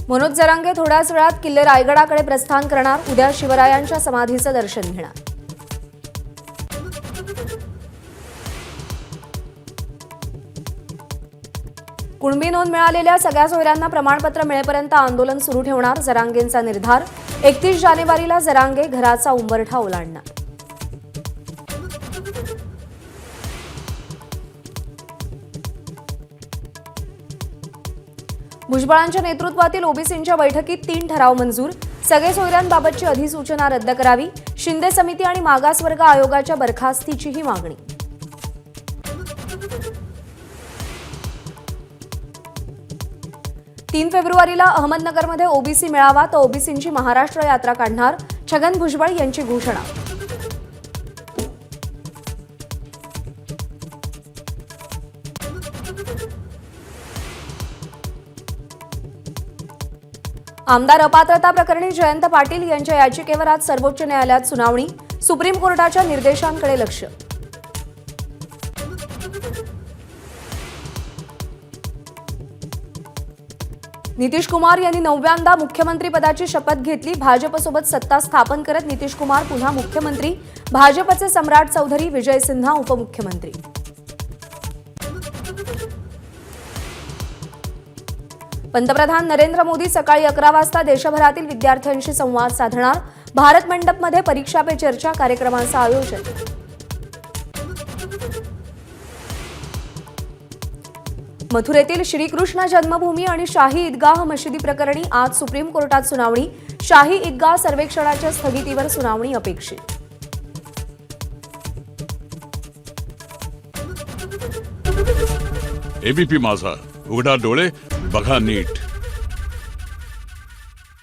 मनोज जरांगे थोड्याच वेळात किल्ले रायगडाकडे प्रस्थान करणार। उद्या शिवरायांच्या समाधीचं दर्शन घेणार। कुणबी नोंद मिळालेल्या सगळ्या सोयऱ्यांना प्रमाणपत्र मिळेपर्यंत आंदोलन सुरू ठेवणार जरांगेंचा निर्धार। 31 जानेवारीला जरांगे घराचा उंबरठा ओलांडणार। भुजबळांच्या नेतृत्वातील ओबीसींच्या बैठकीत 3 ठराव मंजूर। सगळे सोयऱ्यांबाबतची अधिसूचना रद्द करावी। शिंदे समिती आणि मागासवर्ग आयोगाच्या बरखास्तीचीही मागणी। तीन फेब्रुवारीला अहमदनगरमध्ये ओबीसी मेळावा, तर ओबीसींची महाराष्ट्र यात्रा काढणार। छगन भुजबळ यांची घोषणा। आमदार अपात्रता प्रकरणी जयंत पाटील यांच्या याचिकेवर आज सर्वोच्च न्यायालयात सुनावणी। सुप्रीम कोर्टाच्या निर्देशांकडे लक्ष। नितीश कुमार यांनी 9व्यांदा मुख्यमंत्रीपदाची शपथ घेतली। भाजपसोबत सत्ता स्थापन करत नितीश कुमार पुन्हा मुख्यमंत्री। भाजपचे सम्राट चौधरी, विजय सिन्हा उपमुख्यमंत्री। पंतप्रधान नरेंद्र मोदी सकाळी 11 वाजता देशभरातील विद्यार्थ्यांशी संवाद साधणार। भारत मंडपमध्ये परीक्षा पे चर्चा कार्यक्रमाचं आयोजन। मथुरेतील श्रीकृष्ण जन्मभूमी आणि शाही ईदगाह मशिदी प्रकरणी आज सुप्रीम कोर्टात सुनावणी। शाही ईदगाह सर्वेक्षणाच्या स्थगितीवर सुनावणी अपेक्षित। एबीपी माझा, उघडा डोळे बघा नीट।